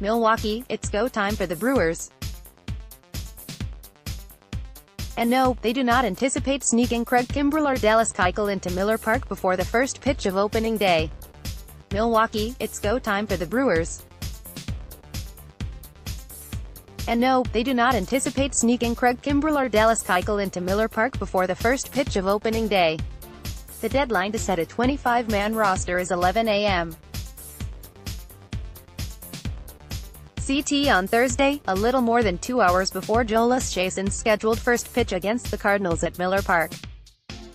Milwaukee, it's go time for the Brewers. And no, they do not anticipate sneaking Craig Kimbrel or Dallas Keuchel into Miller Park before the first pitch of opening day. Milwaukee, it's go time for the Brewers. And no, they do not anticipate sneaking Craig Kimbrel or Dallas Keuchel into Miller Park before the first pitch of opening day. The deadline to set a 25-man roster is 11 a.m. CT on Thursday, a little more than 2 hours before Jhoulys Chacín's scheduled first pitch against the Cardinals at Miller Park.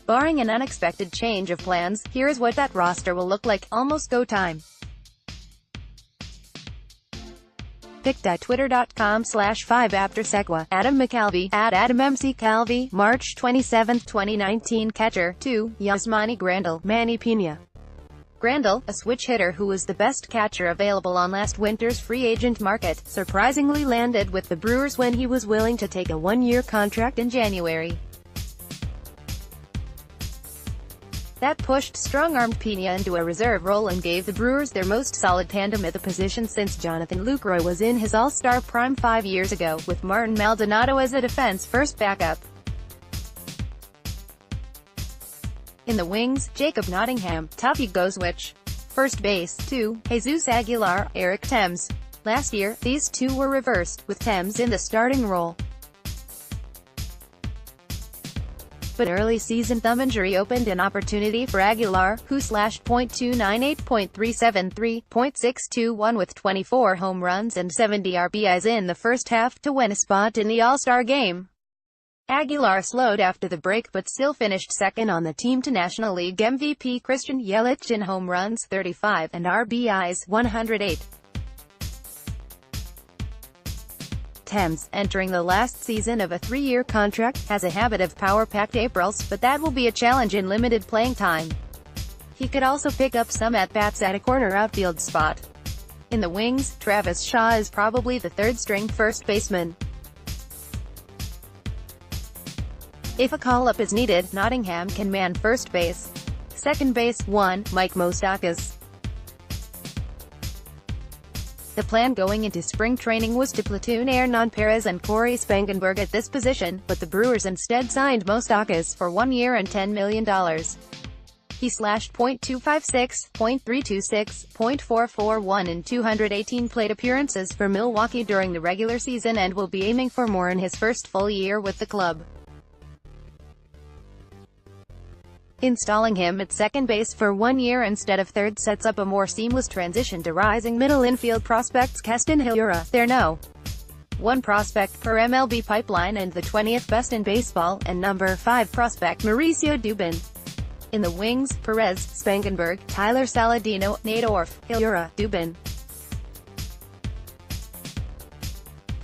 Barring an unexpected change of plans, here's what that roster will look like, almost go time. Pic.twitter.com/5aftersequa, Adam McCalvy, @AdamMCCalvy, March 27, 2019 Catcher, 2, Yasmani Grandal, Manny Pena. Grandal, a switch hitter who was the best catcher available on last winter's free agent market, surprisingly landed with the Brewers when he was willing to take a one-year contract in January. That pushed strong-armed Pena into a reserve role and gave the Brewers their most solid tandem at the position since Jonathan Lucroy was in his all-star prime 5 years ago, with Martin Maldonado as a defense-first backup. In the wings, Jacob Nottingham, Tuffy Goswich. First base, 2, Jesus Aguilar, Eric Thames. Last year, these two were reversed, with Thames in the starting role. But early season thumb injury opened an opportunity for Aguilar, who slashed .298, .373, .621 with 24 home runs and 70 RBIs in the first half, to win a spot in the All-Star game. Aguilar slowed after the break but still finished second on the team to National League MVP Christian Yelich in home runs, 35, and RBIs, 108. Thames, entering the last season of a 3-year contract, has a habit of power-packed Aprils, but that will be a challenge in limited playing time. He could also pick up some at-bats at a corner outfield spot. In the wings, Travis Shaw is probably the third-string first baseman. If a call-up is needed, Nottingham can man first base. Second base, 1, Mike Moustakas. The plan going into spring training was to platoon Hernan Perez and Corey Spangenberg at this position, but the Brewers instead signed Moustakas for 1 year and $10 million. He slashed .256, .326, .441 in 218 plate appearances for Milwaukee during the regular season and will be aiming for more in his first full year with the club. Installing him at second base for 1 year instead of third sets up a more seamless transition to rising middle infield prospects Keston Hiura, their No. 1 prospect per MLB pipeline and the 20th best in baseball, and number 5 prospect Mauricio Dubin. In the wings, Perez, Spangenberg, Tyler Saladino, Nadorf, Hiura, Dubin.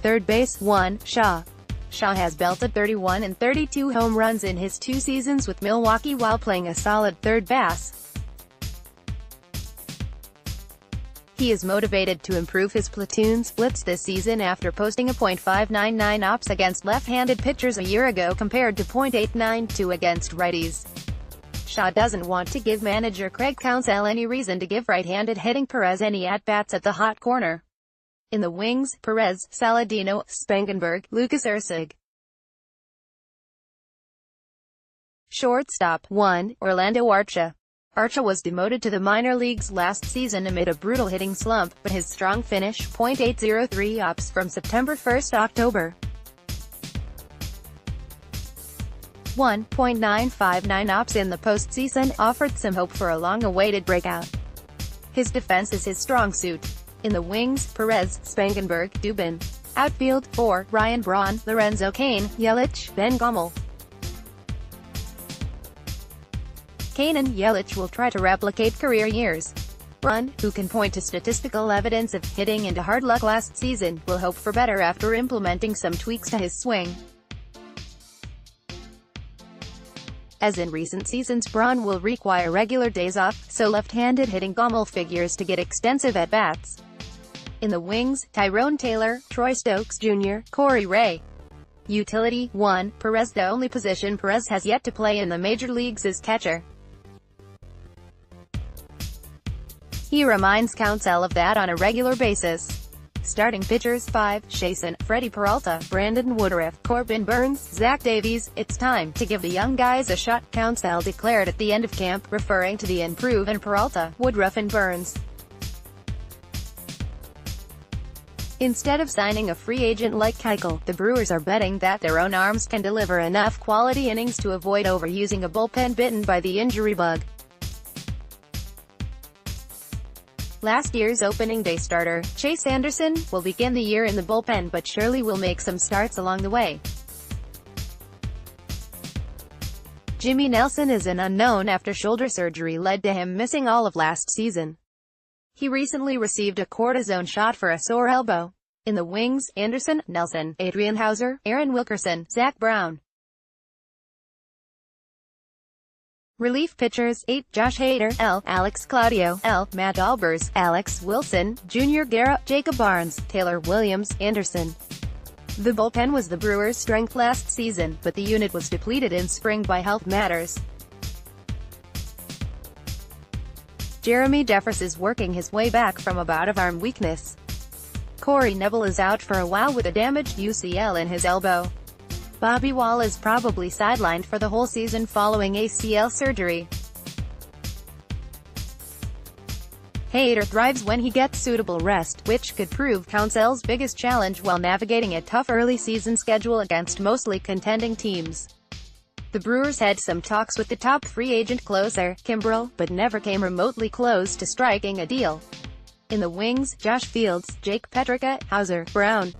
Third base, 1, Shaw. Shaw has belted 31 and 32 home runs in his 2 seasons with Milwaukee while playing a solid third base. He is motivated to improve his platoon splits this season after posting a .599 ops against left-handed pitchers a year ago compared to .892 against righties. Shaw doesn't want to give manager Craig Kimbrel any reason to give right-handed hitting Perez any at-bats at the hot corner. In the wings, Perez, Saladino, Spangenberg, Lucas Erceg. Shortstop, 1, Orlando Arcia. Arcia was demoted to the minor leagues last season amid a brutal hitting slump, but his strong finish, .803 ops from September 1 to October. 1.959 ops in the postseason, offered some hope for a long-awaited breakout. His defense is his strong suit. In the wings, Perez, Spangenberg, Dubin. Outfield, 4, Ryan Braun, Lorenzo Cain, Yelich, Ben Gommel. Cain and Yelich will try to replicate career years. Braun, who can point to statistical evidence of hitting into hard luck last season, will hope for better after implementing some tweaks to his swing. As in recent seasons, Braun will require regular days off, so left-handed hitting Gommel figures to get extensive at-bats. In the wings, Tyrone Taylor, Troy Stokes Jr., Corey Ray. Utility, 1, Perez. The only position Perez has yet to play in the major leagues is catcher. He reminds Kimbrel of that on a regular basis. Starting pitchers 5, Chacín, Freddie Peralta, Brandon Woodruff, Corbin Burns, Zach Davies. It's time to give the young guys a shot, Counsell declared at the end of camp, referring to the improved Peralta, Woodruff and Burns. Instead of signing a free agent like Keuchel, the Brewers are betting that their own arms can deliver enough quality innings to avoid overusing a bullpen bitten by the injury bug. Last year's opening day starter, Chase Anderson, will begin the year in the bullpen but surely will make some starts along the way. Jimmy Nelson is an unknown after shoulder surgery led to him missing all of last season. He recently received a cortisone shot for a sore elbow. In the wings, Anderson, Nelson, Adrian Houser, Aaron Wilkerson, Zach Brown. Relief pitchers 8, Josh Hader, L, Alex Claudio, L, Matt Albers, Alex Wilson, Junior Guerra, Jacob Barnes, Taylor Williams, Anderson. The bullpen was the Brewers' strength last season, but the unit was depleted in spring by health matters. Jeremy Jeffress is working his way back from a bout of arm weakness. Corey Knebel is out for a while with a damaged UCL in his elbow. Bobby Wahl is probably sidelined for the whole season following ACL surgery. Hader thrives when he gets suitable rest, which could prove Counsell's biggest challenge while navigating a tough early season schedule against mostly contending teams. The Brewers had some talks with the top free agent closer, Kimbrel, but never came remotely close to striking a deal. In the wings, Josh Fields, Jake Petricka, Houser, Brown.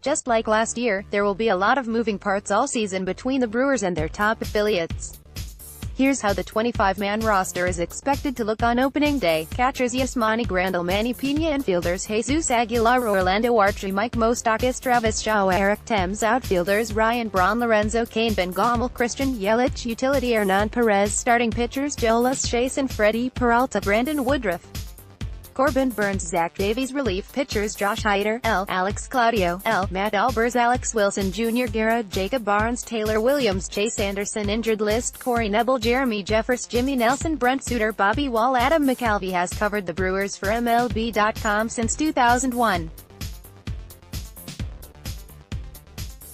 Just like last year, there will be a lot of moving parts all season between the Brewers and their top affiliates. Here's how the 25-man roster is expected to look on opening day. Catchers Yasmani Grandal, Manny Piña. Infielders Jesus Aguilar, Orlando Archie, Mike Moustakas, Travis Shaw, Eric Thames. Outfielders Ryan Braun, Lorenzo Cain, Ben Gommel, Christian Yelich. Utility Hernan Perez. Starting pitchers Jhoulys Chacín, Freddie Peralta, Brandon Woodruff, Corbin Burns, Zach Davies. Relief pitchers Josh Hader, L, Alex Claudio, L, Matt Albers, Alex Wilson, Junior Guerra, Jacob Barnes, Taylor Williams, Chase Anderson. Injured list: Corey Knebel, Jeremy Jeffress, Jimmy Nelson, Brent Suter, Bobby Wahl. Adam McCalvy has covered the Brewers for MLB.com since 2001.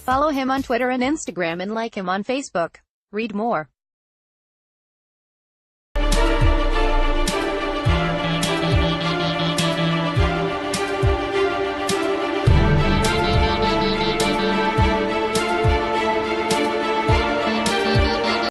Follow him on Twitter and Instagram and like him on Facebook. Read more.